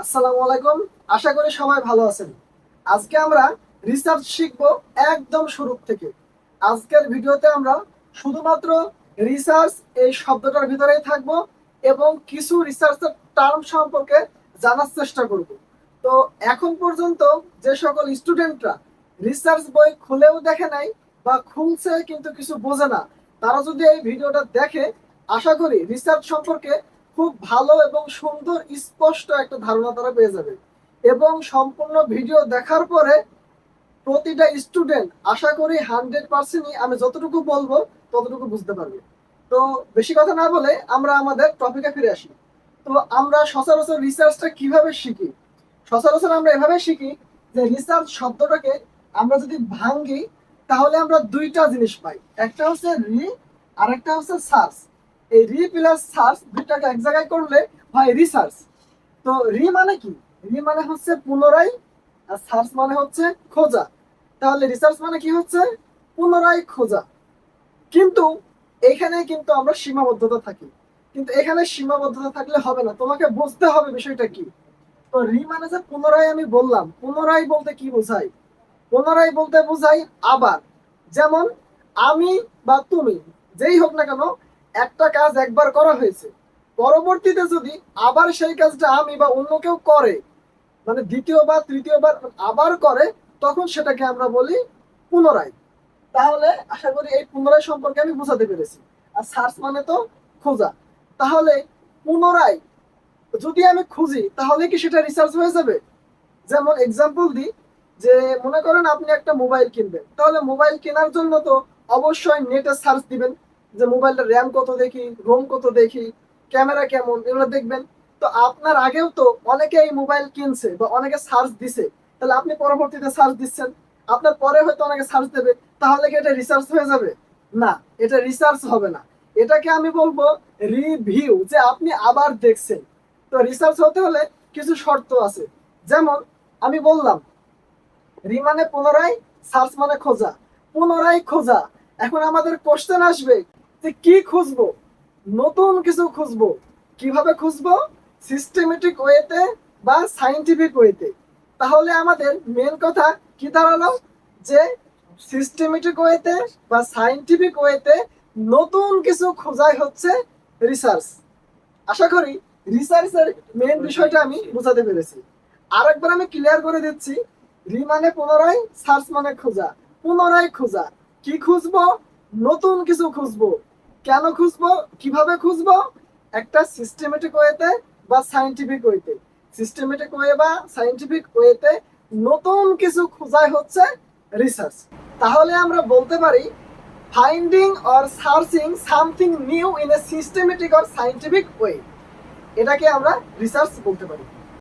আসসালামু আলাইকুম। আশা করি সবাই ভালো আছেন। আজকে আমরা রিসার্চ শিখব একদম শুরু থেকে। আজকের ভিডিওতে আমরা শুধুমাত্র রিসার্চ এই শব্দটার ভিতরেই থাকব এবং কিছু রিসার্চের টার্ম সম্পর্কে জানার চেষ্টা করব। তো এখন পর্যন্ত যে সকল স্টুডেন্টরা রিসার্চ বই খুলেও দেখে নাই বা খুলছে কিন্তু কিছু বোঝে না, তারা যদি এই ভিডিওটা দেখে, আশা করি রিসার্চ সম্পর্কে খুব ভালো এবং সুন্দর স্পষ্ট একটা ধারণা তারা পেয়ে যাবে। এবং সম্পূর্ণ ভিডিও দেখার পরে প্রতিটা স্টুডেন্ট আশা করি 100%ই আমি যতটুকু বলবো ততটুকু বুঝতে পারবে। তো বেশি কথা না বলে আমরা আমাদের টপিকে ফিরে আসি। তো আমরা সচরাচর রিসার্চটা কিভাবে শিখি? সচরাচর আমরা এভাবে শিখি যে রিসার্চ শব্দটাকে আমরা যদি ভাঙি তাহলে আমরা দুইটা জিনিস পাই। একটা হচ্ছে রি, আর একটা হচ্ছে সার্চ। এই রি প্লাস সার্চ দুইটাকে এক জায়গায় করলে হয় রিসার্চ। তো রি মানে কি? রি মানে হচ্ছে পুনরায়, আর সার্চ মানে হচ্ছে খোঁজা। তাহলে রিসার্চ মানে কি হচ্ছে? পুনরায় খোঁজা। কিন্তু এখানে কিন্তু আমরা সীমাবদ্ধতা থাকি। কিন্তু এখানে সীমাবদ্ধতা থাকলে হবে না, তোমাকে বুঝতে হবে বিষয়টা কি। তো রি মানে যে পুনরায়, আমি বললাম পুনরায় বলতে কি বোঝায়? পুনরায় বলতে বোঝায় আবার। যেমন আমি বা তুমি, যেই হোক না কেন, একটা কাজ একবার করা হয়েছে, পরবর্তীতে যদি আবার সেই কাজটা আমি বা অন্য কেউ করে, মানে দ্বিতীয়বার তৃতীয়বার আবার করে, তখন সেটাকে আমরা বলি পুনরায়। তাহলে আশা করি এই পুনরায় সম্পর্কে আমি বোঝাতে পেরেছি। আর সার্চ মানে তো খোঁজা। তাহলে পুনরায় যদি আমি খুঁজি তাহলে কি সেটা রিসার্চ হয়ে যাবে? যেমন এক্সাম্পল দিই, যে মনে করেন আপনি একটা মোবাইল কিনবেন, তাহলে মোবাইল কেনার জন্য তো অবশ্যই নেটে সার্চ দিবেন যে মোবাইলটার র্যাম কত দেখি, রোম কত দেখি, ক্যামেরা কেমন, এগুলো দেখবেন। তো আপনার আগেও তো অনেকে এই মোবাইল কিনছে বা অনেকে সার্চ দিছে, তাহলে আপনি পরবর্তীতে সার্চ দিচ্ছেন, আপনার পরে হয়তো অনেকে সার্চ দেবে, তাহলে কি এটা রিসার্চ হয়ে যাবে? না, এটা রিসার্চ হবে না। এটাকে আমি বলবো রিভিউ, যে আপনি আবার দেখছেন। তো রিসার্চ হতে হলে কিছু শর্ত আছে। যেমন আমি বললাম রি মানে পুনরায়, সার্চ মানে খোঁজা। পুনরায় খোঁজা। এখন আমাদের কোশ্চেন আসবে যে কি খুঁজবো? নতুন কিছু খুঁজবো। কিভাবে খুঁজবো? সিস্টেমেটিক ওয়েতে বা সাইন্টিফিক ওয়েতে। তাহলে আমাদের মেন কথা কি দাঁড়ালো? যে সিস্টেমেটিক ওয়েতে বা সাইন্টিফিক ওয়েতে নতুন কিছু খোঁজাই হচ্ছে রিসার্চ। আশা করি রিসার্চের মেন বিষয়টা আমি বোঝাতে পেরেছি। আরেকবার আমি ক্লিয়ার করে দিচ্ছি। রি মানে পুনরায়, সার্চ মানে খোঁজা। পুনরায় খোঁজা। কি খুঁজবো? নতুন কিছু খুঁজবো। কেন খুঁজবো? কিভাবে খুঁজবো? একটা সিস্টেমেটিক ওয়েতে বা সাইন্টিফিক ওয়েতে। সিস্টেমেটিক ওয়ে বা সাইন্টিফিক ওয়েতে নতুন কিছু খোঁজাই হচ্ছে রিসার্চ। তাহলে আমরা বলতে পারি finding or searching something new in a systematic or scientific way, এটাকে আমরা রিসার্চ বলতে পারি।